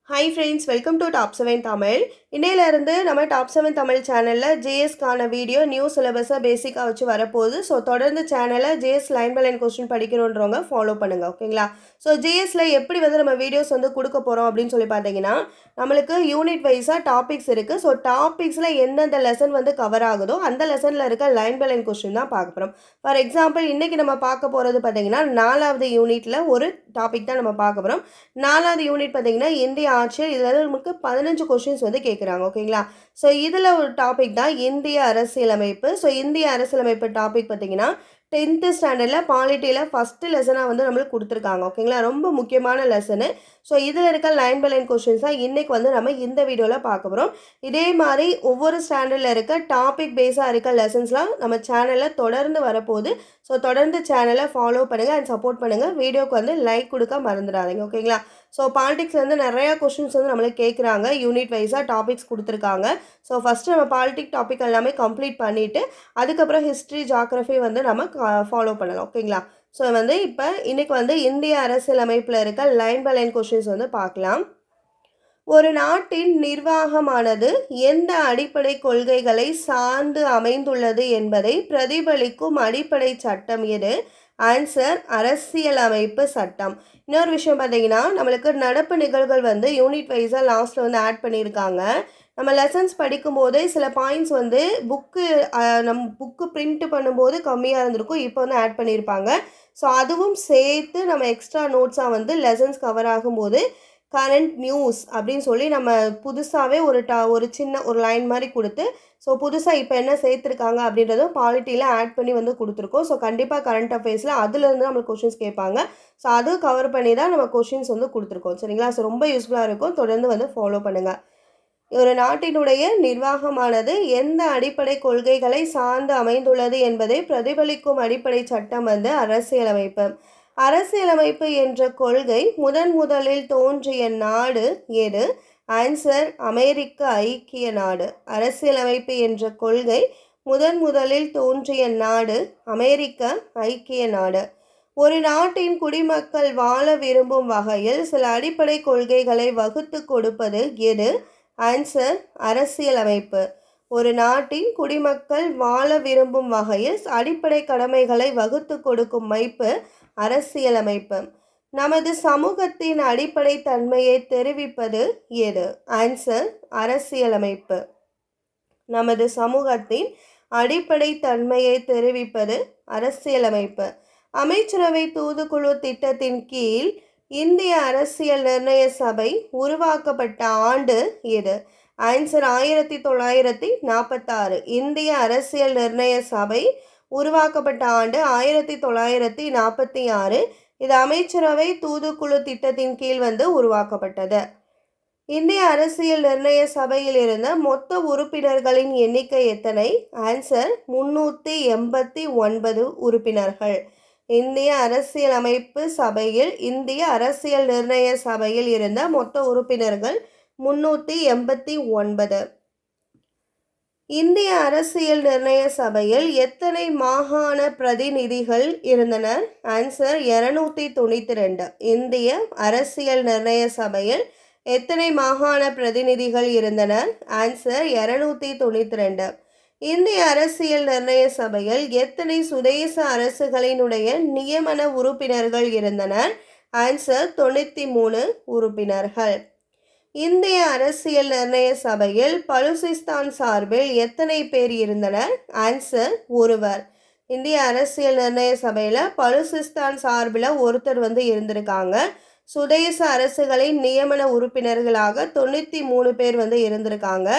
Hi friends, welcome to top 7 Tamil. இன்னையிலேருந்து நம்ம top 7 Tamil சேனலில் ஜிஎஸ்க்கான வீடியோ நியூ சிலபஸை பேசிக்காக வச்சு வரப்போகுது. ஸோ தொடர்ந்து சேனலில் GS line by line question படிக்கணுன்றவங்க ஃபாலோ பண்ணுங்கள், ஓகேங்களா? ஸோ ஜிஎஸ்ல எப்படி நம்ம வீடியோஸ் கொடுக்க போகிறோம் அப்படின்னு சொல்லி பார்த்தீங்கன்னா, நம்மளுக்கு யூனிட் வைஸாக டாபிக்ஸ் இருக்குது. ஸோ டாபிக்ஸில் எந்தெந்த லெசன் கவர் ஆகுதோ அந்த லெசனில் இருக்க லைன் பை லைன் கொஸ்டின் தான் பார்க்க போகிறோம். ஃபார் எக்ஸாம்பிள் இன்றைக்கி நம்ம பார்க்க போகிறது பார்த்தீங்கன்னா 4வது யூனிட்டில் ஒரு டாபிக் தான் நம்ம பார்க்க போகிறோம். 4வது யூனிட் பார்த்தீங்கன்னா இந்திய ஆட்சியர். இதில் நமக்கு 15 கொஸ்டின்ஸ் கேட்குறாங்க, ஓகேங்களா? ஸோ இதில் ஒரு டாபிக் தான் இந்திய அரசியலமைப்பு. ஸோ இந்திய அரசியலமைப்பு டாபிக் பார்த்தீங்கன்னா 10th ஸ்டாண்டர்டில் பாலிட்டியில் ஃபஸ்ட்டு லெசனாக நம்மளுக்கு கொடுத்துருக்காங்க, ஓகேங்களா? ரொம்ப முக்கியமான லெசனு. ஸோ இதில் இருக்க லைன் பை லைன் கொஸ்டின்ஸ் தான் இன்றைக்கி நம்ம இந்த வீடியோவில் பார்க்க போகிறோம். இதே மாதிரி ஒவ்வொரு ஸ்டாண்டர்டில் இருக்க டாபிக் பேஸாக இருக்க லெசன்ஸ்லாம் நம்ம சேனலில் தொடர்ந்து வரப்போகுது. ஸோ தொடர்ந்து சேனலை ஃபாலோ பண்ணுங்கள் அண்ட் சப்போர்ட் பண்ணுங்கள். வீடியோக்கு லைக் கொடுக்க மறந்துடாதீங்க, ஓகேங்களா? ஸோ பாலிட்டிக்ஸ்லேருந்து நிறையா கொஸ்டின்ஸ் நம்மளுக்கு கேட்குறாங்க. யூனிட் வைஸாக டாபிக்ஸ் கொடுத்துருக்காங்க. ஸோ ஃபஸ்ட்டு நம்ம பாலிட்டிக் டாபிக் எல்லாமே கம்ப்ளீட் பண்ணிவிட்டு அதுக்கப்புறம் ஹிஸ்ட்ரி ஜாகிரஃபி நம்ம ஃபாலோ பண்ணலாம், ஓகேங்களா? ஸோ இப்போ இன்றைக்கி இந்திய அரசியலமைப்பில் இருக்க லைன் பை லைன் கொஸ்டின்ஸ் பார்க்கலாம். ஒரு நாட்டின் நிர்வாகமானது எந்த அடிப்படை கொள்கைகளை சார்ந்து அமைந்துள்ளது என்பதை பிரதிபலிக்கும் அடிப்படை சட்டம் எது? ஆன்சர் அரசியலமைப்பு சட்டம். இன்னொரு விஷயம் பார்த்தீங்கன்னா, நம்மளுக்கு நடப்பு நிகழ்வுகள் யூனிட் வைஸாக லாஸ்ட்டில் ஆட் பண்ணியிருக்காங்க. நம்ம லெசன்ஸ் படிக்கும்போதே சில பாயிண்ட்ஸ் புக்கு பிரிண்ட் பண்ணும்போது கம்மியாக இருந்திருக்கும், இப்போ ஆட் பண்ணியிருப்பாங்க. ஸோ அதுவும் சேர்த்து நம்ம எக்ஸ்ட்ரா நோட்ஸாக லெசன்ஸ் கவர் ஆகும்போது கரண்ட் நியூஸ் அப்படின்னு சொல்லி நம்ம புதுசாகவே ஒரு சின்ன ஒரு லைன் மாதிரி கொடுத்து, ஸோ புதுசாக இப்போ என்ன சேர்த்துருக்காங்க அப்படின்றதும் பாலிட்டியில் ஆட் பண்ணி கொடுத்துருக்கோம். ஸோ கண்டிப்பாக கரண்ட் அஃபேர்ஸில் அதுலேருந்து நம்மளுக்கு கொஷின்ஸ் கேட்பாங்க. ஸோ அதுவும் கவர் பண்ணி தான் நம்ம கொஷின்ஸ் கொடுத்துருக்கோம், சரிங்களா? ஸோ ரொம்ப யூஸ்ஃபுல்லாக இருக்கும். தொடர்ந்து ஃபாலோ பண்ணுங்கள். ஒரு நாட்டினுடைய நிர்வாகமானது எந்த அடிப்படை கொள்கைகளை சார்ந்து அமைந்துள்ளது என்பதை பிரதிபலிக்கும் அடிப்படை சட்டம் அரசியலமைப்பு. அரசியலமைப்பு என்ற கொள்கை முதலில் தோன்றிய நாடு எது? ஆன்சர் அமெரிக்க ஐக்கிய நாடு. அரசியலமைப்பு என்ற கொள்கை முதலில் தோன்றிய நாடு அமெரிக்க ஐக்கிய நாடு. ஒரு நாட்டின் குடிமக்கள் வாழ விரும்பும் வகையில் சில அடிப்படை கொள்கைகளை வகுத்து கொடுப்பது எது? ஆன்சர் அரசியலமைப்பு. ஒரு நாட்டின் குடிமக்கள் வாழ விரும்பும் வகையில் அடிப்படை கடமைகளை வகுத்து கொடுக்கும் அமைப்பு அரசியலமைப்பு. நமது சமூகத்தின் அடிப்படை தன்மையை தெரிவிப்பது எது? ஆன்சர் அரசியலமைப்பு. நமது சமூகத்தின் அடிப்படை தன்மையை தெரிவிப்பது அரசியலமைப்பு. அமைச்சரவை தூதுக்குழு திட்டத்தின் கீழ் இந்திய அரசியல் நிர்ணய சபை உருவாக்கப்பட்ட ஆண்டு எது? ஆன்சர் 1946. இந்திய அரசியல் நிர்ணய சபை உருவாக்கப்பட்ட ஆண்டு 1946. இது அமைச்சரவை தூதுக்குழு திட்டத்தின் கீழ் உருவாக்கப்பட்டது. இந்திய அரசியல் நிர்ணய சபையில் இருந்த மொத்த உறுப்பினர்களின் எண்ணிக்கை எத்தனை? ஆன்சர் 389 உறுப்பினர்கள். இந்திய அரசியலமைப்பு சபையில் இந்திய அரசியல் நிர்ணய சபையில் இருந்த மொத்த உறுப்பினர்கள் 389. இந்திய அரசியல் நிர்ணய சபையில் எத்தனை மாகாண பிரதிநிதிகள் இருந்தனர்? ஆன்சர் 292. இந்திய அரசியல் நிர்ணய சபையில் எத்தனை மாகாண பிரதிநிதிகள் இருந்தனர்? ஆன்சர் 292. இந்திய அரசியல் நிர்ணய சபையில் எத்தனை சுதேச அரசுகளினுடைய நியமன உறுப்பினர்கள் இருந்தனர்? ஆன்சர் 93 உறுப்பினர்கள். இந்திய அரசியல் நிர்ணய சபையில் பலுசிஸ்தான் சார்பில் எத்தனை பேர் இருந்தனர்? ஆன்சர் ஒருவர். இந்திய அரசியல் நிர்ணய சபையில் பலுசிஸ்தான் சார்பில் ஒருத்தர் இருந்திருக்காங்க. சுதேச அரசுகளின் நியமன உறுப்பினர்களாக 93 பேர் இருந்திருக்காங்க.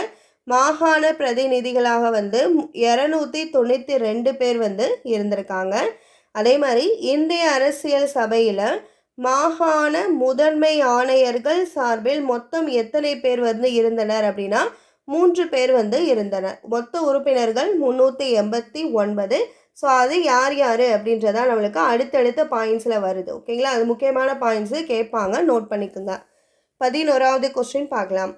மாகாண பிரதிநிதிகளாக 292 பேர் இருந்திருக்காங்க. அதே மாதிரி இந்திய அரசியல் சபையில் மாகாண முதன்மை ஆணையர்கள் சார்பில் மொத்தம் எத்தனை பேர் இருந்தனர் அப்படின்னா 3 பேர் இருந்தனர். மொத்த உறுப்பினர்கள் 389. ஸோ அது யார் யார் அப்படின்றதான் நம்மளுக்கு அடுத்தடுத்த பாயிண்ட்ஸில் வருது, ஓகேங்களா? அது முக்கியமான பாயிண்ட்ஸு கேட்பாங்க, நோட் பண்ணிக்கோங்க. 11வது கொஸ்டின் பார்க்கலாம்.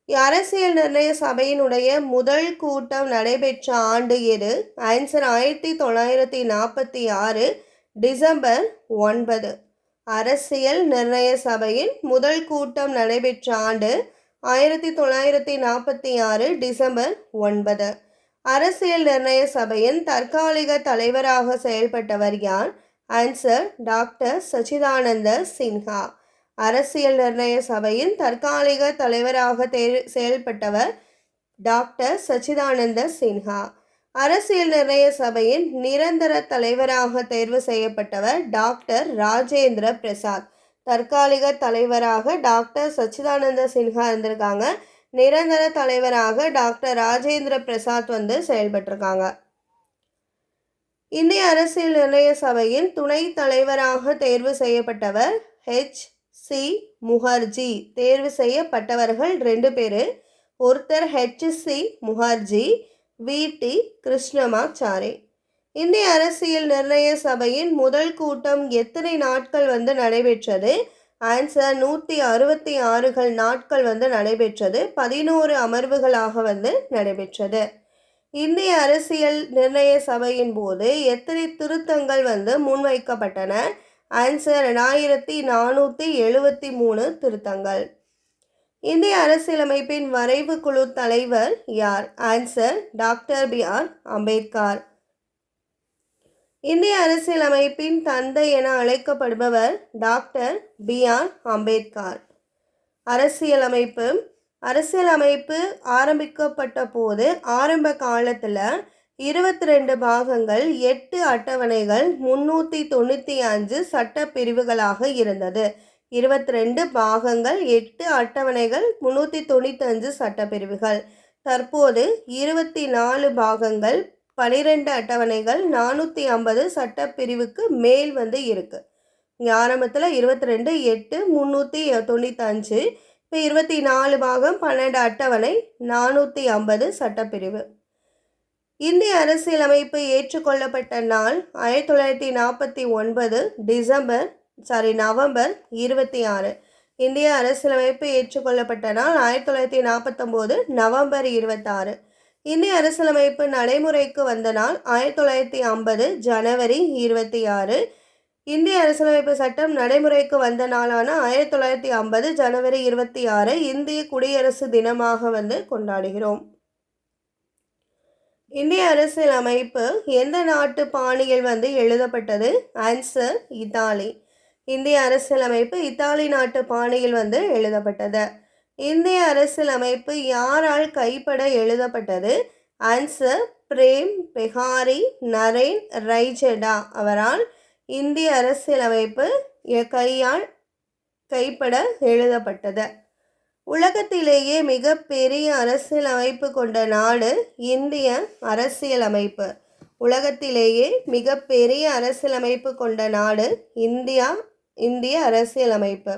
அரசியல் நிர்ணய சபையினுடைய முதல் கூட்டம் நடைபெற்ற ஆண்டு எது? Answer 1946 December 9. அரசியல் நிர்ணய சபையின் முதல் கூட்டம் நடைபெற்ற ஆண்டு 1946 டிசம்பர் 9. அரசியல் நிர்ணய சபையின் தற்காலிக தலைவராக செயல்பட்டவர் யார்? ஆன்சர் டாக்டர் சச்சிதானந்த சின்ஹா. அரசியல் நிர்ணய சபையின் தற்காலிக தலைவராக செயல்பட்டவர் டாக்டர் சச்சிதானந்த சின்ஹா. அரசியல் நிர்ணய சபையின் நிரந்தர தலைவராக தேர்வு செய்யப்பட்டவர் டாக்டர் ராஜேந்திர பிரசாத். தற்காலிக தலைவராக டாக்டர் சச்சிதானந்த சின்ஹா இருந்திருக்காங்க. நிரந்தர தலைவராக டாக்டர் ராஜேந்திர பிரசாத் செயல்பட்டிருக்காங்க. இந்திய அரசியல் நிர்ணய சபையின் துணை தலைவராக தேர்வு செய்யப்பட்டவர் H.C. முகர்ஜி. தேர்வு செய்யப்பட்டவர்கள் 2 பேர். ஒருத்தர் H.C. முகர்ஜி, V.T. கிருஷ்ணமாச்சாரி. இந்திய அரசியல் நிர்ணய சபையின் முதல் கூட்டம் எத்தனை நாட்கள் நடைபெற்றது? ஆன்சர் 166 நாட்கள் நடைபெற்றது. 11 அமர்வுகளாக நடைபெற்றது. இந்திய அரசியல் நிர்ணய சபையின் போது எத்தனை திருத்தங்கள் முன்வைக்கப்பட்டன? ஆன்சர் 2473 திருத்தங்கள். இந்திய அரசியலமைப்பின் வரைவு குழு தலைவர் யார்? Answer doctor B.R. அம்பேத்கர். இந்திய அரசியலமைப்பின் தந்தை என அழைக்கப்படுபவர் டாக்டர் B.R. அம்பேத்கர். அரசியலமைப்பு ஆரம்பிக்கப்பட்ட போது ஆரம்ப காலத்தில் 22 பாகங்கள், 8 அட்டவணைகள், 395 சட்ட பிரிவுகளாக இருந்தது. 22 பாகங்கள், 8 அட்டவணைகள், 395 சட்டப்பிரிவுகள். தற்போது 24 பாகங்கள், 12 அட்டவணைகள், 450 சட்டப்பிரிவுக்கு மேல் இருக்கு. இங்கே ஆரம்பத்தில் 22, 8, 395, இப்போ 24 பாகம், 12 அட்டவணை, 450 சட்டப்பிரிவு. இந்திய அரசியலமைப்பு ஏற்றுக்கொள்ளப்பட்ட நாள் 1949 நவம்பர் 26. இந்திய அரசியலமைப்பு ஏற்றுக்கொள்ளப்பட்ட நாள் 1949 நவம்பர் 26. இந்திய அரசியலமைப்பு நடைமுறைக்கு வந்த நாள் 1950 ஜனவரி 26. இந்திய அரசியலமைப்பு சட்டம் நடைமுறைக்கு வந்த நாளான 1950 ஜனவரி 26 இந்திய குடியரசு தினமாக கொண்டாடுகிறோம். இந்திய அரசியலமைப்பு எந்த நாட்டு பாணியில் எழுதப்பட்டது? Answer Italy. இந்திய அரசியலமைப்பு இத்தாலி நாட்டு பாணியில் எழுதப்பட்டது. இந்திய அரசியலமைப்பு யாரால் கைப்பட எழுதப்பட்டது? ஆன்சர் பிரேம் பெஹாரி நரேன் ரைஜெடா அவரால் இந்திய அரசியலமைப்பு கைப்பட எழுதப்பட்டது. உலகத்திலேயே மிக பெரிய அரசியலமைப்பு கொண்ட நாடு இந்திய அரசியலமைப்பு. உலகத்திலேயே மிக பெரிய அரசியலமைப்பு கொண்ட நாடு இந்திய அரசியலமைப்பு.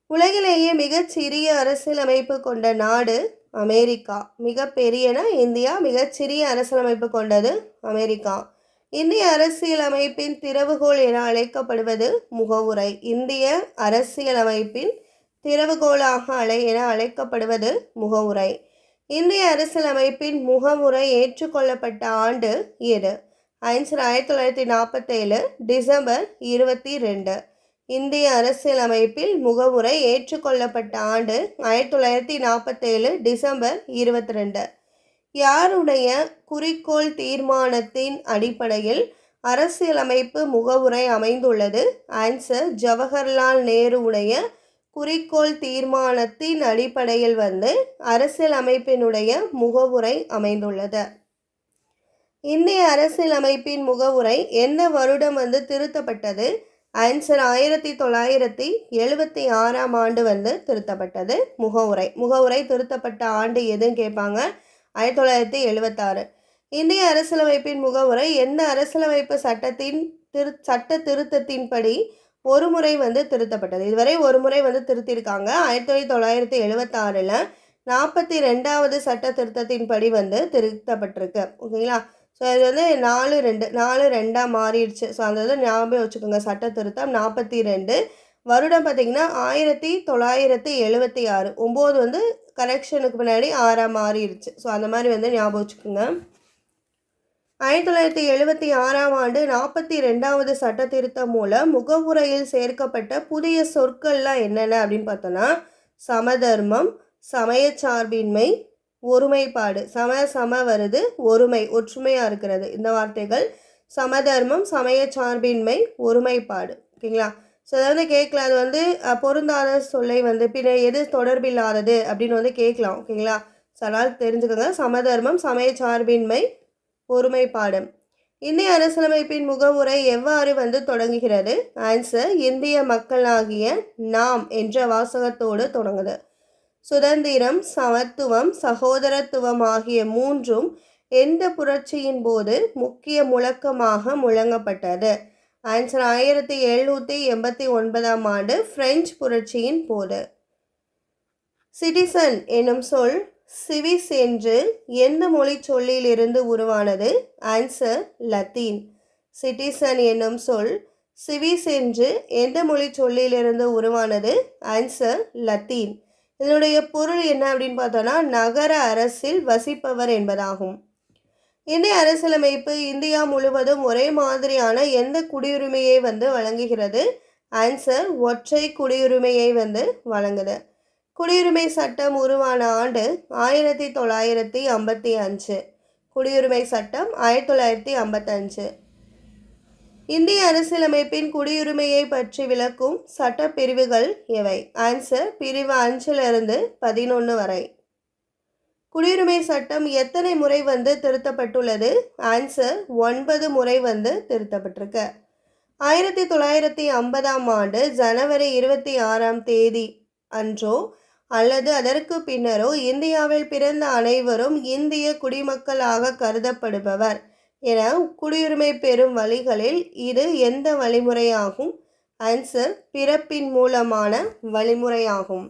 உலகிலேயே மிகச்சிறிய அரசியலமைப்பு கொண்ட நாடு அமெரிக்கா. மிக பெரியனா இந்தியா, மிகச்சிறிய அரசியலமைப்பு கொண்டது அமெரிக்கா. இந்திய அரசியலமைப்பின் திறவுகோல் என அழைக்கப்படுவது முகவுரை. இந்திய அரசியலமைப்பின் திறவுகோலாக என அழைக்கப்படுவது முகவுரை. இந்திய அரசியலமைப்பின் முகவுரை ஏற்றுக்கொள்ளப்பட்ட ஆண்டு எது? Answer 1947 December 22. இந்திய அரசியலமைப்பில் முகவுரை ஏற்றுக்கொள்ளப்பட்ட ஆண்டு 1947 டிசம்பர் 22. யாருடைய குறிக்கோள் தீர்மானத்தின் அடிப்படையில் அரசியலமைப்பு முகவுரை அமைந்துள்ளது? ஆன்சர் ஜவஹர்லால் நேருவுடைய குறிக்கோள் தீர்மானத்தின் அடிப்படையில் அரசியலமைப்பினுடைய முகவுரை அமைந்துள்ளது. இந்திய அரசியலமைப்பின் முகவுரை எந்த வருடம் திருத்தப்பட்டது? ஆன்சர் 1976 ஆண்டு திருத்தப்பட்டது. முகவுரை திருத்தப்பட்ட ஆண்டு எதுன்னு கேட்பாங்க. 1976. இந்திய அரசியலமைப்பின் முகவுரை எந்த அரசியலமைப்பு சட்ட திருத்தத்தின்படி ஒரு முறை திருத்தப்பட்டது? இதுவரை ஒரு முறை திருத்தியிருக்காங்க. 1976 42வது சட்ட திருத்தத்தின்படி திருத்தப்பட்டிருக்கு. ஓகேங்களா? ஸோ இது 4-2 மாறிடுச்சு. ஸோ அந்த ஞாபகம் வச்சுக்கோங்க. சட்ட திருத்தம் 42. வருடம் பார்த்திங்கன்னா 1976. 9 கரெக்ஷனுக்கு பின்னாடி 6 மாறிடுச்சு. ஸோ அந்த மாதிரி ஞாபகம் வச்சுக்கோங்க. 1976ஆம் ஆண்டு 42வது சட்ட திருத்தம் மூலம் முகவுரையில் சேர்க்கப்பட்ட புதிய சொற்கள்லாம் என்னென்ன அப்படின்னு பார்த்தோன்னா சமதர்மம், சமயச்சார்பின்மை, ஒருமைப்பாடு. சம வருது, ஒருமை ஒற்றுமையாக இருக்கிறது. இந்த வார்த்தைகள் சமதர்மம், சமயச்சார்பின்மை, ஒருமைப்பாடு. ஓகேங்களா? ஸோ அதை வந்து கேட்கல, அது வந்து பொருந்தாத சொல்லை வந்து பின்ன எது தொடர்பில்லாதது அப்படின்னு வந்து கேட்கலாம். ஓகேங்களா? ஸோ அதனால் தெரிஞ்சுக்கோங்க. சமதர்மம், சமயச்சார்பின்மை, ஒருமைப்பாடு. இந்திய அரசியலமைப்பின் முகவுரை எவ்வாறு வந்து தொடங்குகிறது? ஆன்சர், இந்திய மக்களாகிய நாம் என்ற வாசகத்தோடு தொடங்குது. சுதந்திரம், சமத்துவம், சகோதரத்துவம் ஆகிய மூன்றும் எந்த புரட்சியின் போது முக்கிய முழக்கமாக முழங்கப்பட்டது? ஆன்சர், 1789ஆம் ஆண்டு பிரெஞ்சு புரட்சியின் போது. சிட்டிசன் எனும் சொல் சிவிஸ் என்று எந்த மொழி சொல்லிலிருந்து உருவானது? Answer, Latin. சிட்டிசன் என்னும் சொல் சிவிஸ் என்று எந்த மொழி சொல்லிலிருந்து உருவானது? Answer, Latin. இதனுடைய பொருள் என்ன அப்படின்னு பார்த்தோன்னா நகர அரசில் வசிப்பவர் என்பதாகும். இந்திய அரசியலமைப்பு இந்தியா முழுவதும் ஒரே மாதிரியான எந்த குடியுரிமையை வந்து வழங்குகிறது? ஆன்சர், ஒற்றை குடியுரிமையை வந்து வழங்குது. குடியுரிமை சட்டம் உருவான ஆண்டு 1955. குடியுரிமை சட்டம் 1955. இந்திய அரசியலமைப்பின் குடியுரிமையை பற்றி விளக்கும் சட்ட பிரிவுகள் எவை? ஆன்சர், பிரிவு 5லிருந்து 11 வரை. குடியுரிமை சட்டம் எத்தனை முறை வந்து திருத்தப்பட்டுள்ளது? ஆன்சர், 9 முறை வந்து திருத்தப்பட்டிருக்கு. 1950ஆம் ஆண்டு ஜனவரி 26ஆம் தேதி அன்றோ அல்லது அதற்கு பின்னரோ இந்தியாவில் பிறந்த அனைவரும் இந்திய குடிமக்களாக கருதப்படுபவர் என குடியுரிமை பெறும் வழிகளில் இது எந்த வழிமுறையாகும்? ஆன்சர், பிறப்பின் மூலமான வழிமுறையாகும்.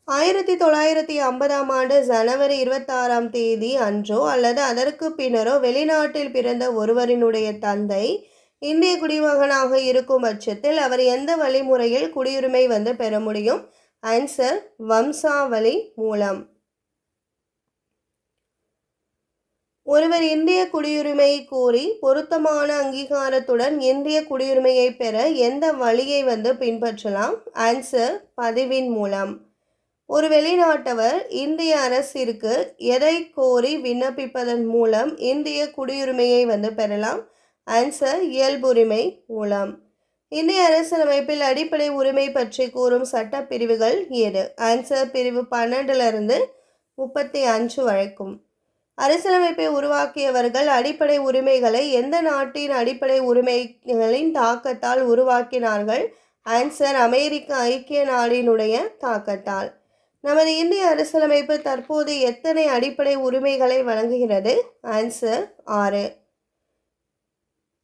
1950ஆம் ஆண்டு ஜனவரி 26ஆம் தேதி அன்றோ அல்லது அதற்கு பின்னரோ வெளிநாட்டில் பிறந்த ஒருவரினுடைய தந்தை இந்திய குடிமகனாக இருக்கும் பட்சத்தில் அவர் எந்த வழிமுறையில் குடியுரிமை வந்து பெற முடியும்? ஆன்சர், வம்சாவளி மூலம். ஒருவர் இந்திய குடியுரிமை கோரி பொருத்தமான அங்கீகாரத்துடன் இந்திய குடியுரிமையை பெற எந்த வழியை வந்து பின்பற்றலாம்? ஆன்சர், பதிவின் மூலம். ஒரு வெளிநாட்டவர் இந்திய அரசிற்கு எதை கோரி விண்ணப்பிப்பதன் மூலம் இந்திய குடியுரிமையை வந்து பெறலாம்? ஆன்சர், இயல்புரிமை மூலம். இந்திய அரசியலமைப்பில் அடிப்படை உரிமை பற்றி கூறும் சட்ட பிரிவுகள் எது? ஆன்சர், பிரிவு 12லிருந்து 35 வரைக்கும். அரசியலமைப்பை உருவாக்கியவர்கள் அடிப்படை உரிமைகளை எந்த நாட்டின் அடிப்படை உரிமைகளின் தாக்கத்தால் உருவாக்கினார்கள்? ஆன்சர், அமெரிக்க ஐக்கிய நாடினுடைய தாக்கத்தால். நமது இந்திய அரசியலமைப்பு தற்போது எத்தனை அடிப்படை உரிமைகளை வழங்குகிறது? ஆன்சர், 6.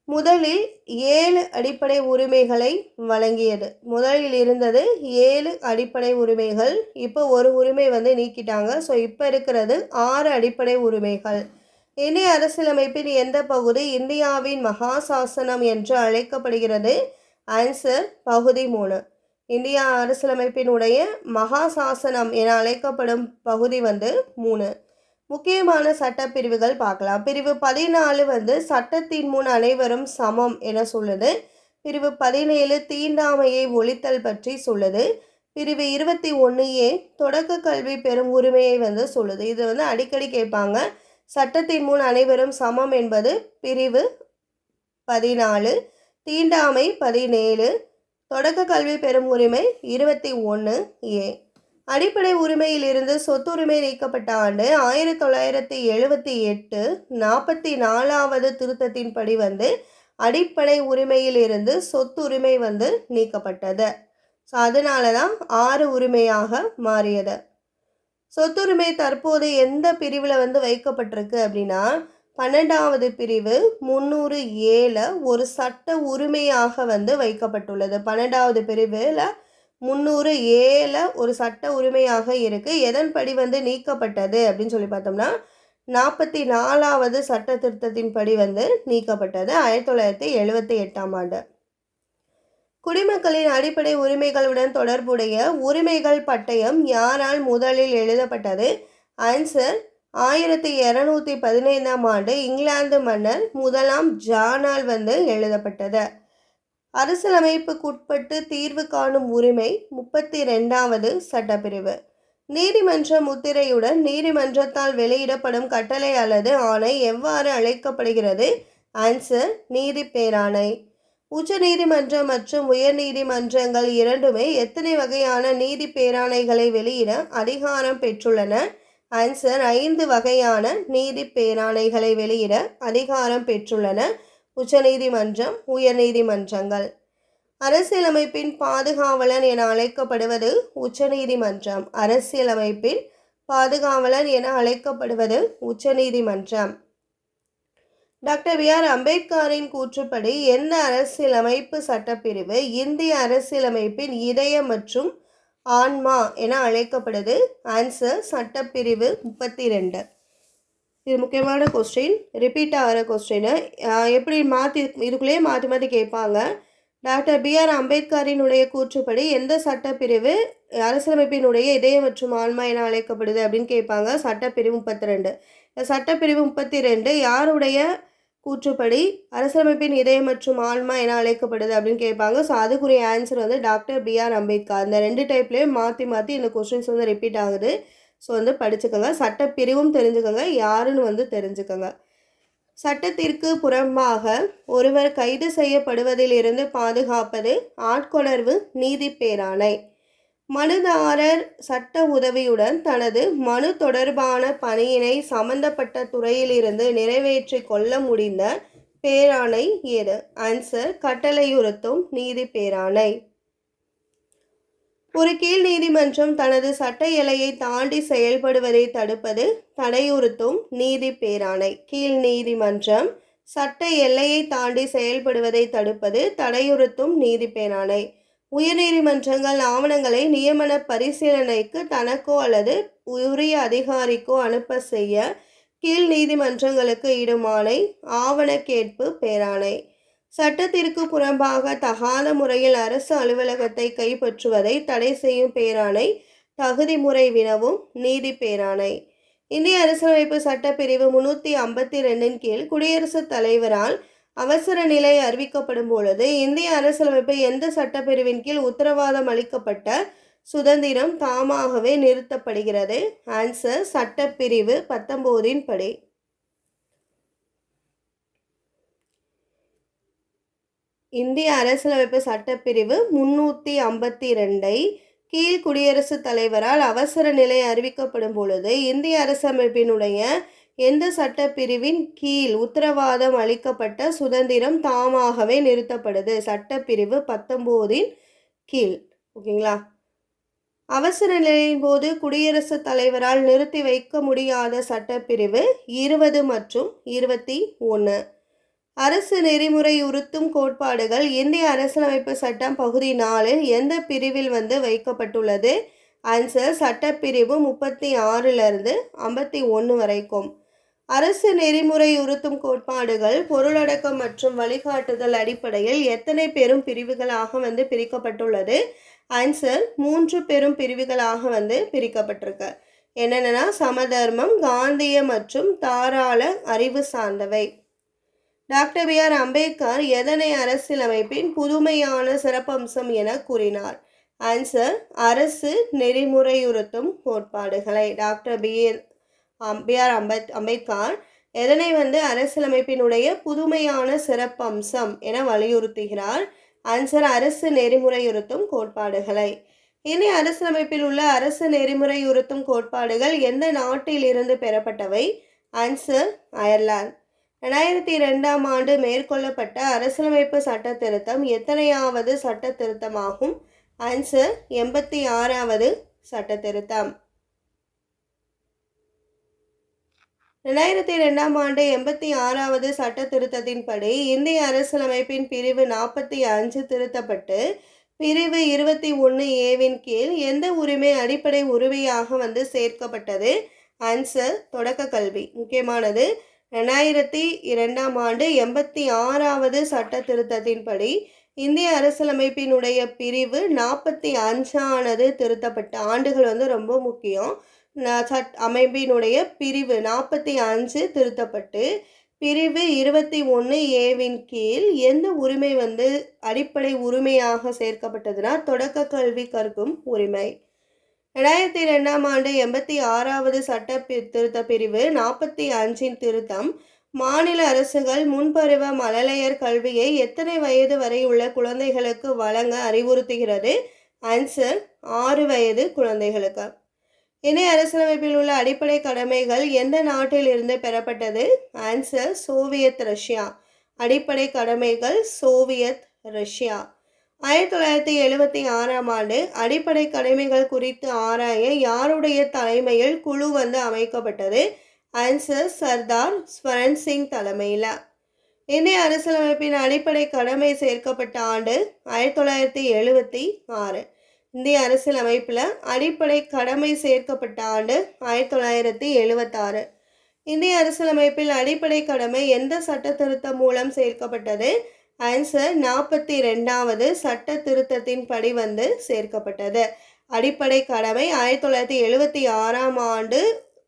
முதலில் 7 அடிப்படை உரிமைகளை வழங்கியது. முதலில் இருந்தது 7 அடிப்படை உரிமைகள். இப்போ ஒரு உரிமை வந்து நீக்கிட்டாங்க. ஸோ இப்போ இருக்கிறது 6 அடிப்படை உரிமைகள். இந்திய அரசியலமைப்பின் எந்த பகுதி இந்தியாவின் மகாசாசனம் என்று அழைக்கப்படுகிறது? ஆன்சர், பகுதி 3. இந்தியா அரசியலமைப்பினுடைய மகாசாசனம் என அழைக்கப்படும் பகுதி வந்து 3. முக்கியமான சட்டப்பிரிவுகள் பார்க்கலாம். பிரிவு 14 வந்து சட்டத்தின் முன் அனைவரும் சமம் என சொல்லுது. பிரிவு 17 தீண்டாமையை ஒழித்தல் பற்றி சொல்லுது. பிரிவு 21A தொடக்க கல்வி பெறும் உரிமையை வந்து சொல்லுது. இது வந்து அடிக்கடி கேட்பாங்க. சட்டத்தின் முன் அனைவரும் சமம் என்பது பிரிவு 14, தீண்டாமை 17, தொடக்க கல்வி பெறும் உரிமை 21A. அடிப்படை உரிமையிலிருந்து சொத்துரிமை நீக்கப்பட்ட ஆண்டு 1978. 44வது திருத்தத்தின்படி வந்து அடிப்படை உரிமையிலிருந்து சொத்துரிமை வந்து நீக்கப்பட்டது. ஸோ அதனால தான் 6 உரிமையாக மாறியது. சொத்துரிமை தற்போது எந்த பிரிவில் வந்து வைக்கப்பட்டிருக்கு அப்படின்னா 12வது பிரிவு 307 ஒரு சட்ட உரிமையாக வந்து வைக்கப்பட்டுள்ளது. 12வது பிரிவில் 307 ஒரு சட்ட உரிமையாக இருக்குது. எதன்படி வந்து நீக்கப்பட்டது அப்படின்னு சொல்லி பார்த்தோம்னா 44வது சட்ட திருத்தத்தின்படி வந்து நீக்கப்பட்டது 1978ஆம் ஆண்டு. குடிமக்களின் அடிப்படை உரிமைகளுடன் தொடர்புடைய உரிமைகள் பட்டயம் யாரால் முதலில் எழுதப்பட்டது? ஆன்சர், 1215ஆம் ஆண்டு இங்கிலாந்து மன்னர் முதலாம் ஜானால் எழுதப்பட்டது. அரசியலமைப்புக்குட்பட்டு தீர்வு காணும் உரிமை 32வது சட்டப்பிரிவு. நீதிமன்ற முத்திரையுடன் நீதிமன்றத்தால் வெளியிடப்படும் கட்டளை அல்லது ஆணை எவ்வாறு அழைக்கப்படுகிறது? ஆன்சர், நீதி பேராணை. உச்ச நீதிமன்றம் மற்றும் உயர் நீதிமன்றங்கள் இரண்டுமே எத்தனை வகையான நீதி பேராணைகளை வெளியிட அதிகாரம் பெற்றுள்ளன? ஆன்சர், 5 வகையான நீதி பேராணைகளை வெளியிட அதிகாரம் பெற்றுள்ளன உச்ச நீதிமன்றம், உயர் நீதிமன்றங்கள். அரசியலமைப்பின் பாதுகாவலன் என அழைக்கப்படுவது உச்ச நீதிமன்றம். அரசியலமைப்பின் பாதுகாவலன் என அழைக்கப்படுவது உச்ச நீதிமன்றம். Doctor B.R. அம்பேத்கரின் கூற்றுப்படி எந்த அரசியலமைப்பு சட்டப்பிரிவு இந்திய அரசியலமைப்பின் இதயம் மற்றும் ஆன்மா என அழைக்கப்படுது? ஆன்சர், சட்டப்பிரிவு 32. இது முக்கியமான கொஸ்டின், ரிப்பீட் ஆகிற கொஸ்டின். எப்படி மாற்றி இதுக்குள்ளேயே மாற்றி மாற்றி கேட்பாங்க. Doctor B.R. அம்பேத்கரினுடைய கூற்றுப்படி எந்த சட்டப்பிரிவு அரசியலமைப்பினுடைய இதயம் மற்றும் ஆன்மா என அழைக்கப்படுது அப்படின்னு கேட்பாங்க. சட்டப்பிரிவு 32. சட்டப்பிரிவு 32 யாருடைய கூற்றுப்படி அரசியலமைப்பின் இதயம் மற்றும் ஆன்மா என அழைக்கப்படுது அப்படின்னு கேட்பாங்க. ஸோ அதுக்குரிய ஆன்சர் டாக்டர் B.R. அம்பேத்கர். இந்த 2 டைப்லேயும் மாற்றி மாற்றி இந்த கொஸ்டின்ஸ் ரிப்பீட் ஆகுது. ஸோ படிச்சுக்கோங்க. சட்டப்பிரிவும் தெரிஞ்சுக்கோங்க, யாருன்னு தெரிஞ்சுக்கோங்க. சட்டத்திற்கு புறம்பாக ஒருவர் கைது செய்யப்படுவதிலிருந்து பாதுகாப்பது ஆட்கொணர்வு நீதி பேராணை. மனுதாரர் சட்ட உதவியுடன் தனது மனு தொடர்பான பணியினை சம்பந்தப்பட்ட துறையிலிருந்து நிறைவேற்றி கொள்ள முடிந்த பேராணை எது? ஆன்சர், கட்டளையுறுத்தும் நீதி பேராணை. ஒரு கீழ் நீதிமன்றம் தனது சட்ட எல்லையை தாண்டி செயல்படுவதை தடுப்பது தடையுறுத்தும் நீதி பேராணை. கீழ் நீதிமன்றம் சட்ட எல்லையை தாண்டி செயல்படுவதை தடுப்பது தடையுறுத்தும் நீதி பேராணை. உயர்நீதிமன்றங்கள் ஆவணங்களை நியமன பரிசீலனைக்கு தனக்கோ அல்லது உரிய அதிகாரிக்கோ அனுப்ப செய்ய கீழ் நீதிமன்றங்களுக்கு இடும் ஆணை ஆவண கேட்பு பேராணை. சட்டத்திற்கு புறம்பாக தகாத முறையில் அரசு அலுவலகத்தை கைப்பற்றுவதை தடை செய்யும் பேராணை தகுதி முறை வினவும் நீதி பேராணை. இந்திய அரசியலமைப்பு சட்டப்பிரிவு 352 கீழ் குடியரசுத் தலைவரால் அவசர நிலை அறிவிக்கப்படும் பொழுது இந்திய அரசியலமைப்பு எந்த சட்டப்பிரிவின் கீழ் உத்தரவாதம் அளிக்கப்பட்ட சுதந்திரம் தாமாகவே நிறுத்தப்படுகிறது? ஆன்சர், சட்டப்பிரிவு 19 படி. இந்திய அரசியலமைப்பு சட்டப்பிரிவு 352 கீழ் குடியரசுத் தலைவரால் அவசர நிலை அறிவிக்கப்படும் பொழுது இந்திய அரசியலமைப்பினுடைய எந்த சட்டப்பிரிவின் கீழ் உத்தரவாதம் அளிக்கப்பட்ட சுதந்திரம் தாமாகவே நிறுத்தப்படுது? சட்டப்பிரிவு 19 கீழ். ஓகேங்களா? அவசர நிலையின் போது குடியரசுத் தலைவரால் நிறுத்தி வைக்க முடியாத சட்டப்பிரிவு 20 மற்றும் 21. அரசு நெறிமுறையுறுத்தும் கோட்பாடுகள் இந்திய அரசியலமைப்பு சட்டம் பகுதி 4 எந்த பிரிவில் வைக்கப்பட்டுள்ளது? ஆன்சர், சட்டப்பிரிவு 36 51 வரைக்கும். அரசு நெறிமுறையுறுத்தும் கோட்பாடுகள் பொருளடக்கம் மற்றும் வழிகாட்டுதல் அடிப்படையில் எத்தனை பெரும் பிரிவுகளாக பிரிக்கப்பட்டுள்ளது? ஆன்சர், 3 பெரும் பிரிவுகளாக பிரிக்கப்பட்டிருக்கு. என்னென்னா சமதர்மம், காந்திய மற்றும் தாராள அறிவு சார்ந்தவை. Doctor B.R. அம்பேத்கர் எதனை அரசியலமைப்பின் புதுமையான சிறப்பம்சம் என கூறினார்? ஆன்சர், அரசு நெறிமுறையுறுத்தும் கோட்பாடுகளை. Doctor B.R. அம்பேத்கர் எதனை அரசியலமைப்பினுடைய புதுமையான சிறப்பம்சம் என வலியுறுத்துகிறார்? ஆன்சர், அரசு நெறிமுறையுறுத்தும் கோட்பாடுகளை. இந்திய அரசியலமைப்பில் உள்ள அரசு நெறிமுறையுறுத்தும் கோட்பாடுகள் எந்த நாட்டில் இருந்து பெறப்பட்டவை? Answer, Ireland. 2002ஆம் ஆண்டு மேற்கொள்ளப்பட்ட அரசியலமைப்பு சட்ட திருத்தம் எத்தனையாவது சட்ட திருத்தமாகும்? ஆன்சர், 86வது சட்ட திருத்தம். 2002ஆம் ஆண்டு 86வது சட்ட திருத்தத்தின்படி இந்திய அரசியலமைப்பின் பிரிவு 45 திருத்தப்பட்டு பிரிவு 21A கீழ் எந்த உரிமை அடிப்படை உரிமையாக சேர்க்கப்பட்டது? ஆன்சர், தொடக்க கல்வி. முக்கியமானது. 2002ஆம் ஆண்டு 86வது சட்ட திருத்தத்தின்படி இந்திய அரசியலமைப்பினுடைய பிரிவு 45 திருத்தப்பட்ட ஆண்டுகள் ரொம்ப முக்கியம். அமைப்பினுடைய பிரிவு 45 திருத்தப்பட்டு பிரிவு 21A கீழ் எந்த உரிமை வந்து அடிப்படை உரிமையாக சேர்க்கப்பட்டதுன்னா தொடக்க கல்வி கற்கும் உரிமை. 2002ஆம் ஆண்டு 86வது சட்ட திருத்த பிரிவு 45 திருத்தம் மாநில அரசுகள் முன்பருவ மழலையர் கல்வியை எத்தனை வயது வரை உள்ள குழந்தைகளுக்கு வழங்க அறிவுறுத்துகிறது? ஆன்சர் 6 வயது குழந்தைகளுக்கு. இந்திய அரசியலமைப்பில் உள்ள அடிப்படை கடமைகள் எந்த நாட்டில் இருந்து பெறப்பட்டது? Answer Soviet Russia. அடிப்படை கடமைகள் சோவியத் ரஷ்யா. 1976ஆம் ஆண்டு அடிப்படை கடமைகள் குறித்து ஆராய யாருடைய தலைமையில் குழு வந்து அமைக்கப்பட்டது? ஆன்சர் சர்தார் ஸ்வரன் சிங் தலைமையில். இந்திய அரசியலமைப்பின் அடிப்படை கடமை சேர்க்கப்பட்ட ஆண்டு 1976. இந்திய அரசியலமைப்பில் அடிப்படை கடமை சேர்க்கப்பட்ட ஆண்டு 1976. இந்திய அரசியலமைப்பில் அடிப்படை கடமை எந்த சட்ட திருத்தம் மூலம் சேர்க்கப்பட்டது? ஆன்சர் 42வது சட்ட திருத்தத்தின் படி வந்து சேர்க்கப்பட்டது. அடிப்படை கடமை 1976ஆம் ஆண்டு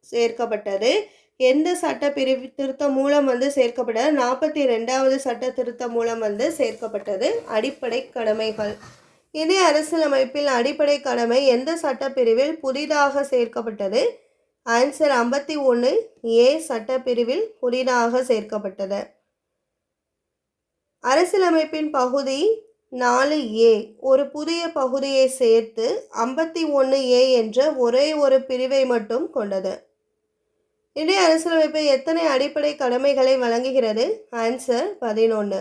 சேர்க்கப்பட்டது. எந்த சட்ட பிரிவு திருத்தம் மூலம் வந்து சேர்க்கப்பட்டது? 42வது சட்ட திருத்தம் மூலம் வந்து சேர்க்கப்பட்டது. அடிப்படை கடமைகள். இந்திய அரசியலமைப்பில் அடிப்படை கடமை எந்த சட்ட பிரிவில் புதிதாக சேர்க்கப்பட்டது? ஆன்சர் 51A சட்ட பிரிவில் புதிதாக சேர்க்கப்பட்டது. அரசியலமைப்பின் பகுதி 4A ஒரு புதிய பகுதியை சேர்த்து 51A என்ற ஒரே ஒரு பிரிவை மட்டும் கொண்டது. இந்திய அரசியலமைப்பு எத்தனை அடிப்படை கடமைகளை வழங்குகிறது? ஆன்சர் 11.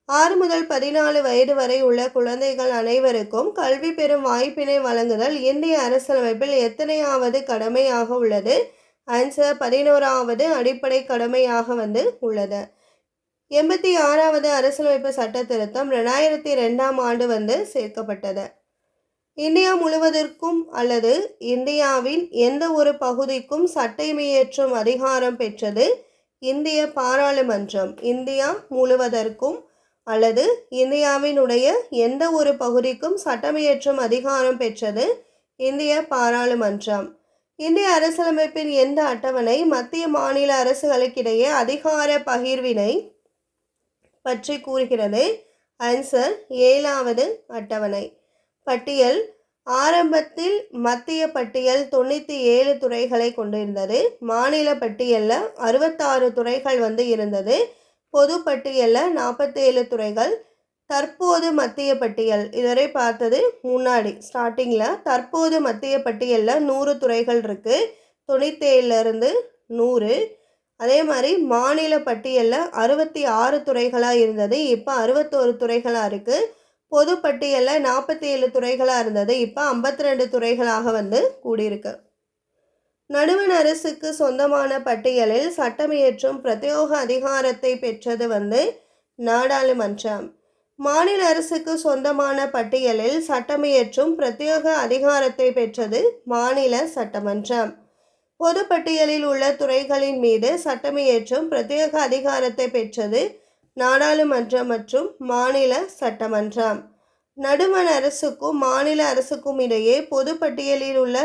6 முதல் 14 வயது வரை உள்ள குழந்தைகள் அனைவருக்கும் கல்வி பெறும் வாய்ப்பினை வழங்குதல் இந்திய அரசியலமைப்பில் எத்தனையாவது கடமையாக உள்ளது? ஆன்சர் 11வது அடிப்படை கடமையாக வந்து உள்ளது. 86வது அரசியலமைப்பு சட்ட திருத்தம் 2002ஆம் ஆண்டு வந்து சேர்க்கப்பட்டது. இந்தியா முழுவதற்கும் அல்லது இந்தியாவின் எந்த ஒரு பகுதிக்கும் சட்டமியற்றும் அதிகாரம் பெற்றது இந்திய பாராளுமன்றம். இந்தியா முழுவதற்கும் அல்லது இந்தியாவினுடைய எந்த ஒரு பகுதிக்கும் சட்டமியற்றும் அதிகாரம் பெற்றது இந்திய பாராளுமன்றம். இந்திய அரசியலமைப்பின் எந்த அட்டவணை மத்திய மாநில அரசுகளுக்கிடையே அதிகார பகிர்வினை பற்றி கூறுகிறது? ஆன்சர் 7வது அட்டவணை. பட்டியல். ஆரம்பத்தில் மத்திய பட்டியல் 97 துறைகளை கொண்டிருந்தது. மாநில பட்டியலில் 66 துறைகள் வந்து இருந்தது. பொது பட்டியலில் 47 துறைகள். தற்போது மத்திய பட்டியல் இதுவரை பார்த்தது முன்னாடி ஸ்டார்டிங்கில். தற்போது மத்திய பட்டியலில் 100 துறைகள் இருக்குது. 97லேருந்து 100. அதே மாதிரி மாநில பட்டியலில் 66 துறைகளாக இருந்தது. இப்போ 61 துறைகளாக இருக்குது. பொது பட்டியலில் 47 துறைகளாக இருந்தது. இப்போ 52 துறைகளாக வந்து கூடியிருக்கு. நடுவண் அரசுக்கு சொந்தமான பட்டியலில் சட்டமியற்றும் பிரத்யேக அதிகாரத்தை பெற்றது வந்து நாடாளுமன்றம். மாநில அரசுக்கு சொந்தமான பட்டியலில் சட்டமியற்றும் பிரத்யேக அதிகாரத்தை பெற்றது மாநில சட்டமன்றம். பொது பட்டியலில் உள்ள துறைகளின் மீது சட்டமியற்றும் பிரத்யேக அதிகாரத்தை பெற்றது நாடாளுமன்றம் மற்றும் மாநில சட்டமன்றம். நடுவண் அரசுக்கும் மாநில அரசுக்கும் இடையே பொது பட்டியலில் உள்ள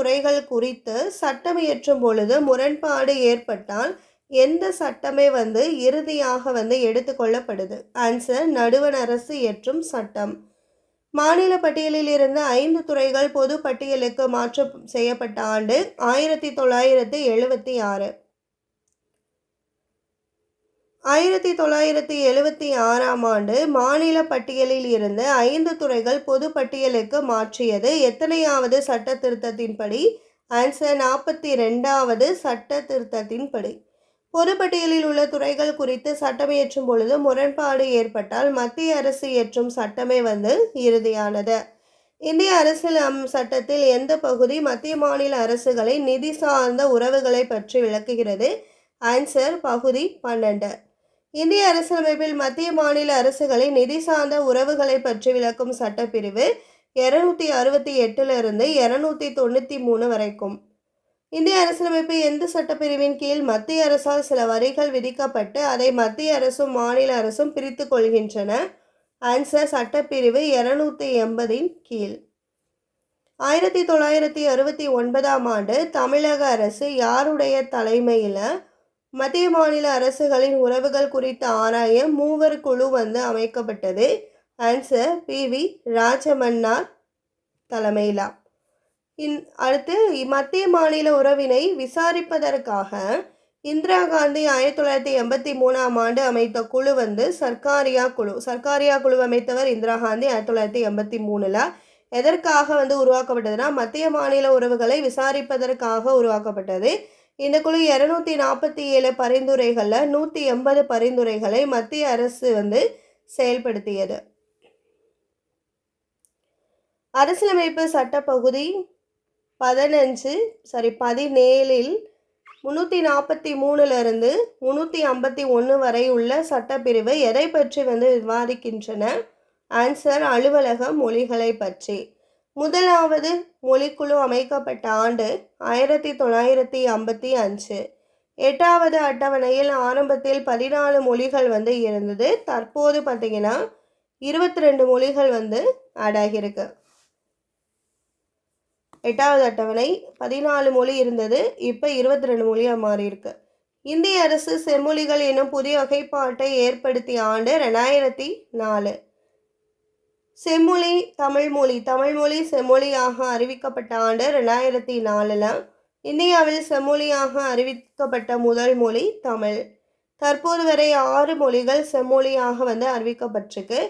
துறைகள் குறித்து சட்டம் இயற்றும் பொழுது முரண்பாடு ஏற்பட்டால் எந்த சட்டமே வந்து இறுதியாக வந்து எடுத்துக்கொள்ளப்படுது? ஆன்சர் நடுவண் அரசு இயற்றும் சட்டம். மாநில பட்டியலில் இருந்து 5 துறைகள் பொது பட்டியலுக்கு மாற்றம் செய்யப்பட்ட ஆண்டு 1976. 1976ஆம் ஆண்டு மாநில பட்டியலில் இருந்து 5 துறைகள் பொது பட்டியலுக்கு மாற்றியது எத்தனையாவது சட்ட திருத்தத்தின்படி? ஆன்சர் 42வது சட்ட திருத்தத்தின்படி. பொது பட்டியலில் உள்ள துறைகள் குறித்து சட்டம் இயற்றும் பொழுது முரண்பாடு ஏற்பட்டால் மத்திய அரசு இயற்றும் சட்டமே வந்து இறுதியானது. இந்திய அரசியல் சட்டத்தில் எந்த பகுதி மத்திய மாநில அரசுகளை நிதி சார்ந்த உறவுகளை பற்றி விளக்குகிறது? ஆன்சர் பகுதி 12. இந்திய அரசியலமைப்பில் மத்திய மாநில அரசுகளை நிதி சார்ந்த உறவுகளை பற்றி விளக்கும் சட்டப்பிரிவு 268லிருந்து 293 வரைக்கும். இந்திய அரசியலமைப்பு எந்த சட்டப்பிரிவின் கீழ் மத்திய அரசால் சில வரிகள் விதிக்கப்பட்டு அதை மத்திய அரசும் மாநில அரசும் பிரித்து கொள்கின்றன? ஆன்சர் சட்டப்பிரிவு 280 கீழ். 1969ஆம் ஆண்டு தமிழக அரசு யாருடைய தலைமையில் மத்திய மாநில அரசுகளின் உறவுகள் குறித்து ஆராய மூவர் குழு அமைக்கப்பட்டது? Answer P. ராஜமன்னார் தலைமையிலா. அடுத்து மத்திய மாநில உறவினை விசாரிப்பதற்காக இந்திரா காந்தி 1983ஆம் ஆண்டு அமைத்த குழு சர்க்காரியா குழு. சர்க்காரியா குழு அமைத்தவர் இந்திரா காந்தி 1983. எதற்காக உருவாக்கப்பட்டதுன்னா மத்திய மாநில உறவுகளை விசாரிப்பதற்காக உருவாக்கப்பட்டது. இந்த குழு 247 பரிந்துரைகளில் 180 பரிந்துரைகளை மத்திய அரசு செயல்படுத்தியது. அரசியலமைப்பு சட்டப்பகுதி 17இல் 343 351 வரை உள்ள சட்டப்பிரிவு எதை பற்றி விவாதிக்கின்றன? ஆன்சர் அலுவலக மொழிகளை பற்றி. முதலாவது மொழிக்குழு அமைக்கப்பட்ட ஆண்டு 1955. 8வது அட்டவணையில் ஆரம்பத்தில் 14 மொழிகள் இருந்தது. தற்போது பார்த்தீங்கன்னா 22 மொழிகள் ஆட் ஆகியிருக்கு. 8வது அட்டவணை 14 மொழி இருந்தது, இப்போ 22 மொழியாக மாறி இருக்கு. இந்திய அரசு செம்மொழிகள் என்னும் புதிய வகைப்பாட்டை ஏற்படுத்திய ஆண்டு 2004. செம்மொழி தமிழ்மொழி செம்மொழியாக அறிவிக்கப்பட்ட ஆண்டு 2004. இந்தியாவில் செம்மொழியாக அறிவிக்கப்பட்ட முதல் மொழி தமிழ். தற்போது வரை 6 மொழிகள் செம்மொழியாக அறிவிக்கப்பட்டிருக்கு.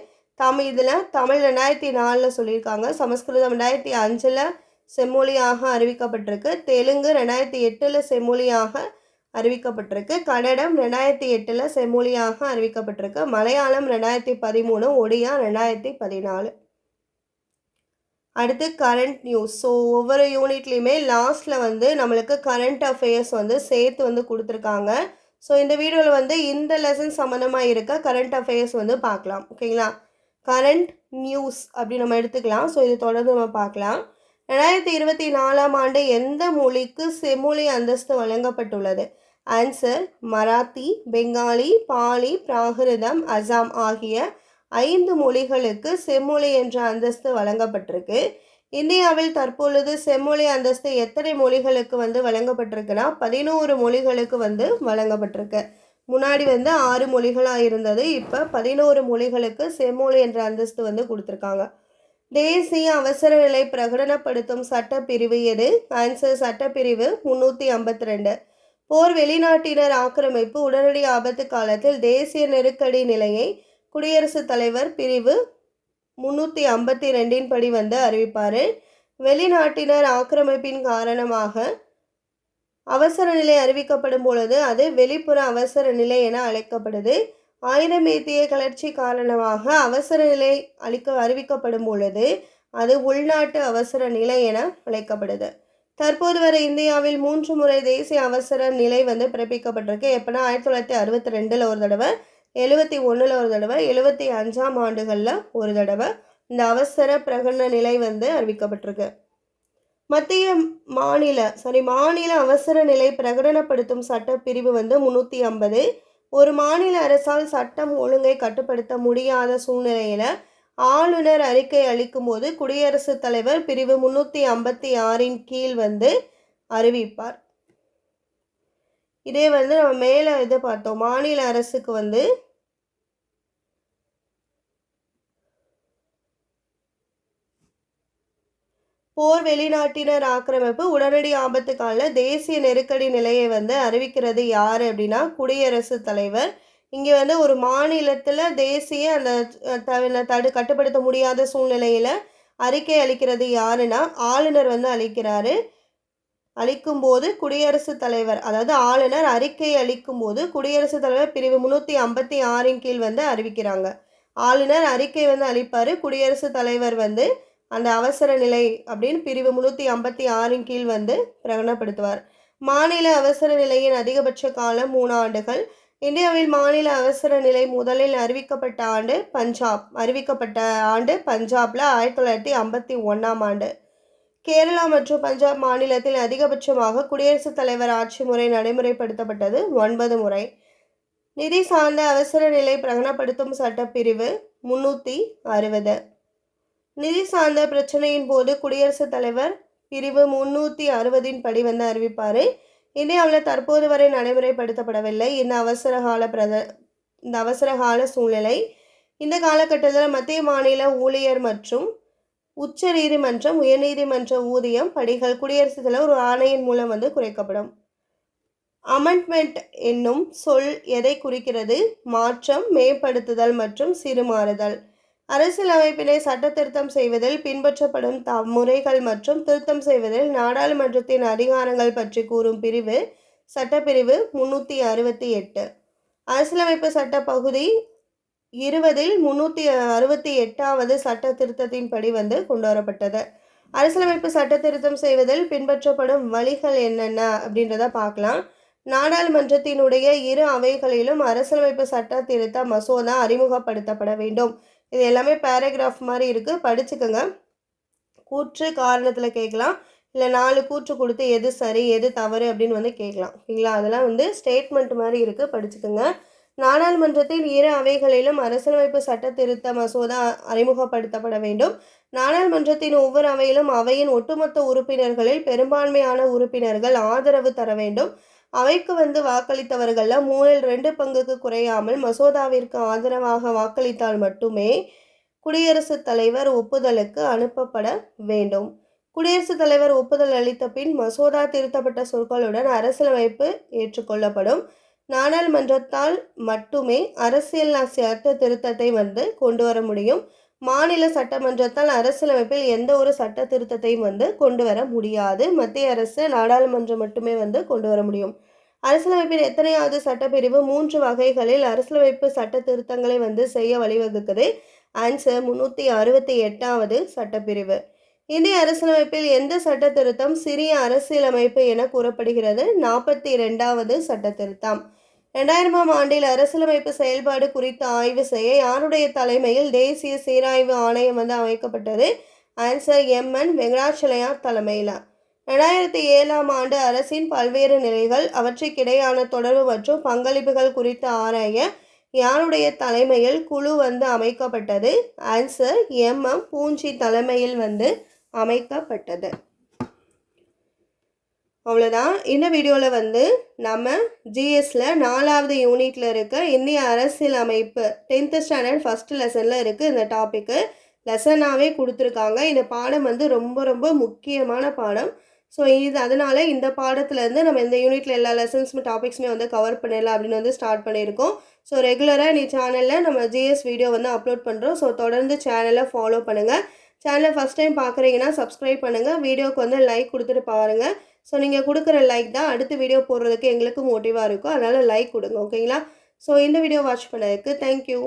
இதில் தமிழ் 2004 சொல்லியிருக்காங்க, சமஸ்கிருதம் 2005 செம்மொழியாக அறிவிக்கப்பட்டிருக்கு, தெலுங்கு 2008 செம்மொழியாக அறிவிக்கப்பட்டிருக்கு, கன்னடம் 2008 செம்மொழியாக அறிவிக்கப்பட்டிருக்கு, மலையாளம் 2013, ஒடியா 2014. அடுத்து கரண்ட் நியூஸ். ஸோ ஒவ்வொரு யூனிட்லேயுமே லாஸ்ட்டில் நம்மளுக்கு கரண்ட் அஃபேர்ஸ் சேர்த்து கொடுத்துருக்காங்க. ஸோ இந்த வீடியோவில் இந்த லெசன் சம்மந்தமாக இருக்க கரண்ட் அஃபேர்ஸ் பார்க்கலாம். ஓகேங்களா? கரண்ட் நியூஸ் அப்படி நம்ம எடுத்துக்கலாம். ஸோ இது தொடர்ந்து நம்ம பார்க்கலாம். 2024ஆம் ஆண்டு எந்த மொழிக்கு செம்மொழி அந்தஸ்து வழங்கப்பட்டுள்ளது? ஆன்சர் மராத்தி, பெங்காலி, பாலி, பிராகிருதம், அசாம் ஆகிய 5 மொழிகளுக்கு செம்மொழி என்ற அந்தஸ்து வழங்கப்பட்டிருக்கு. இந்தியாவில் தற்பொழுது செம்மொழி அந்தஸ்து எத்தனை மொழிகளுக்கு வழங்கப்பட்டிருக்குன்னா 11 மொழிகளுக்கு வழங்கப்பட்டிருக்கு. முன்னாடி 6 மொழிகளாக இருந்தது, இப்போ 11 மொழிகளுக்கு செம்மொழி என்ற அந்தஸ்து கொடுத்துருக்காங்க. தேசிய அவசர நிலை பிரகடனப்படுத்தும் சட்டப்பிரிவு எது? ஆன்சர் சட்டப்பிரிவு 352. போர், வெளிநாட்டினர் ஆக்கிரமிப்பு, உடனடி ஆபத்து காலத்தில் தேசிய நெருக்கடி நிலையை குடியரசுத் தலைவர் பிரிவு 352 படி அறிவிப்பார். வெளிநாட்டினர் ஆக்கிரமிப்பின் காரணமாக அவசர நிலை அறிவிக்கப்படும் பொழுது அது வெளிப்புற அவசர நிலை என அழைக்கப்படுது. ஆயுதமேந்திய கிளர்ச்சி காரணமாக அவசர நிலை அறிவிக்கப்படும் பொழுது அது உள்நாட்டு அவசர நிலை என அழைக்கப்படுது. தற்போது வரை இந்தியாவில் 3 முறை தேசிய அவசர நிலை பிறப்பிக்கப்பட்டிருக்கு. எப்போனா 1962 ஒரு தடவை, 71 ஒரு தடவை, 75ஆம் ஆண்டுகளில் ஒரு தடவை இந்த அவசர பிரகடன நிலை அறிவிக்கப்பட்டிருக்கு. மத்திய மாநில அவசர நிலை பிரகடனப்படுத்தும் சட்டப்பிரிவு 350. ஒரு மாநில அரசால் சட்டம் ஒழுங்கை கட்டுப்படுத்த முடியாத சூழ்நிலையில் ஆளுநர் அறிக்கை அளிக்கும் போது குடியரசுத் தலைவர் பிரிவு 356 கீழ் அறிவிப்பார். இதே நம்ம மேலே இது பார்த்தோம், மாநில அரசுக்கு போர், வெளிநாட்டினர் ஆக்கிரமிப்பு, உடனடி ஆபத்து கால தேசிய நெருக்கடி நிலையை அறிவிக்கிறது யார் அப்படின்னா குடியரசுத் தலைவர். இங்கே ஒரு மாநிலத்தில் தேசிய அந்த கட்டுப்படுத்த முடியாத சூழ்நிலையில் அறிக்கை அளிக்கிறது யாருன்னா ஆளுநர் அளிக்கிறாரு. அளிக்கும்போது குடியரசுத் தலைவர், அதாவது ஆளுநர் அறிக்கை அளிக்கும்போது குடியரசுத் தலைவர் பிரிவு 356 கீழ் அறிவிக்கிறாங்க. ஆளுநர் அறிக்கை அளிப்பார், குடியரசுத் தலைவர் அந்த அவசர நிலை அப்படின்னு பிரிவு 356 கீழ் பிரகடனப்படுத்துவார். மாநில அவசர நிலையின் அதிகபட்ச காலம் 3 ஆண்டுகள். இந்தியாவில் மாநில அவசர நிலை முதலில் அறிவிக்கப்பட்ட ஆண்டு பஞ்சாப்ல 1951ஆம் ஆண்டு. கேரளா மற்றும் பஞ்சாப் மாநிலத்தில் அதிகபட்சமாக குடியரசுத் தலைவர் ஆட்சி முறை நடைமுறைப்படுத்தப்பட்டது 9 முறை. நிதி சார்ந்த அவசர நிலை பிரகடனப்படுத்தும் சட்டப்பிரிவு 360. நிதி சார்ந்த பிரச்சனையின் போது குடியரசுத் தலைவர் பிரிவு 360 படி அறிவிப்பார். இந்தியாவில் தற்போது வரை நடைமுறைப்படுத்தப்படவில்லை இந்த அவசர கால சூழ்நிலை. இந்த காலகட்டத்தில் மத்திய மாநில ஊழியர் மற்றும் உச்ச நீதிமன்றம் உயர்நீதிமன்ற ஊதியம் படிகள் குடியரசுத் தலைவர் ஒரு ஆணையின் மூலம் குறைக்கப்படும். அமெண்ட்மெண்ட் என்னும் சொல் எதை குறிக்கிறது? மாற்றம், மேம்படுத்துதல் மற்றும் சிறுமாறுதல். அரசியலமைப்பினை சட்ட திருத்தம் செய்வதில் பின்பற்றப்படும் முறைகள் மற்றும் திருத்தம் செய்வதில் நாடாளுமன்றத்தின் அதிகாரங்கள் பற்றி கூறும் பிரிவு சட்டப்பிரிவு 368. அரசியலமைப்பு சட்ட பகுதி 20 368வது சட்ட திருத்தத்தின்படி கொண்டு வரப்பட்டது. அரசியலமைப்பு சட்ட திருத்தம் செய்வதில் பின்பற்றப்படும் வழிகள் என்னென்ன அப்படின்றத பார்க்கலாம். நாடாளுமன்றத்தினுடைய இரு அவைகளிலும் அரசியலமைப்பு சட்ட திருத்த மசோதா அறிமுகப்படுத்தப்பட வேண்டும். இது எல்லாமே பேராகிராஃப் மாதிரி இருக்குது, படிச்சுக்கோங்க. கூற்று காரணத்தில் கேட்கலாம், இல்லை 4 கூற்று கொடுத்து எது சரி எது தவறு அப்படின்னு கேட்கலாம். ஓகேங்களா? அதெல்லாம் ஸ்டேட்மெண்ட் மாதிரி இருக்குது, படிச்சுக்கோங்க. நாடாளுமன்றத்தின் இரு அவைகளிலும் அரசியலமைப்பு சட்ட திருத்த மசோதா அறிமுகப்படுத்தப்பட வேண்டும். நாடாளுமன்றத்தின் ஒவ்வொரு அவையிலும் அவையின் ஒட்டுமொத்த உறுப்பினர்களில் பெரும்பான்மையான உறுப்பினர்கள் ஆதரவு தர வேண்டும். அவைக்கு வாக்களித்தவர்கள் 3/2 பங்குக்கு குறையாமல் மசோதாவிற்கு ஆதரவாக வாக்களித்தால் மட்டுமே குடியரசுத் தலைவர் ஒப்புதலுக்கு அனுப்பப்பட வேண்டும். குடியரசுத் தலைவர் ஒப்புதல் அளித்த பின் மசோதா திருத்தப்பட்ட சொற்களுடன் அரசியலமைப்பு ஏற்றுக்கொள்ளப்படும். நாடாளுமன்றத்தால் மட்டுமே அரசியல் சட்ட திருத்தத்தை கொண்டு வர முடியும். மாநில சட்டமன்றத்தால் அரசியலமைப்பில் எந்த ஒரு சட்ட திருத்தத்தையும் கொண்டு வர முடியாது. மத்திய அரசு நாடாளுமன்றம் மட்டுமே கொண்டு வர முடியும். அரசியலமைப்பின் எத்தனையாவது சட்டப்பிரிவு 3 வகைகளில் அரசியலமைப்பு சட்ட திருத்தங்களை செய்ய வழிவகுக்குது? ஆன்சர் 368வது சட்டப்பிரிவு. இந்திய அரசியலமைப்பில் எந்த சட்ட திருத்தம் சிறிய அரசியலமைப்பு என கூறப்படுகிறது? 42வது சட்ட திருத்தம். 2000ஆம் ஆண்டில் அரசியலமைப்பு செயல்பாடு குறித்து ஆய்வு செய்ய யாருடைய தலைமையில் தேசிய சீராய்வு ஆணையம் அமைக்கப்பட்டது? ஆன்சர் எம்.என். வெங்கடாச்சலயா தலைமையில். 2007ஆம் ஆண்டு அரசின் பல்வேறு நிலைகள் அவற்றுக்கிடையான தொடர்பு மற்றும் பங்களிப்புகள் குறித்து ஆராய யாருடைய தலைமையில் குழு அமைக்கப்பட்டது? ஆன்சர் எம்.எம். பூஞ்சி தலைமையில் அமைக்கப்பட்டது. அவ்வளோதான். இந்த வீடியோவில் நம்ம ஜிஎஸ்ல 4வது யூனிட்டில் இருக்க இந்திய அரசியல் அமைப்பு 10th ஸ்டாண்டர்ட் ஃபஸ்ட் லெசனில் இருக்குது. இந்த டாப்பிக்கு லெசனாகவே கொடுத்துருக்காங்க. இந்த பாடம் ரொம்ப ரொம்ப முக்கியமான பாடம். ஸோ அதனால் இந்த பாடத்துலேருந்து நம்ம இந்த யூனிட்டில் எல்லா லெசன்ஸுமே டாபிக்ஸுமே கவர் பண்ணிடலாம் அப்படின்னு ஸ்டார்ட் பண்ணியிருக்கோம். ஸோ ரெகுலராக நீ சேனலில் நம்ம ஜிஎஸ் வீடியோ அப்லோட் பண்ணுறோம். ஸோ தொடர்ந்து சேனலை ஃபாலோ பண்ணுங்கள். சேனலை ஃபஸ்ட் டைம் பார்க்குறீங்கன்னா சப்ஸ்கிரைப் பண்ணுங்கள். வீடியோவுக்கு லைக் கொடுத்துட்டு பாருங்கள். ஸோ நீங்கள் கொடுக்குற லைக் தான் அடுத்த வீடியோ போடுறதுக்கு எங்களுக்கு மோட்டிவாக இருக்கும். அதனால் லைக் கொடுங்க. ஓகேங்களா? ஸோ இந்த வீடியோ வாட்ச் பண்ணதுக்கு தேங்க்யூ.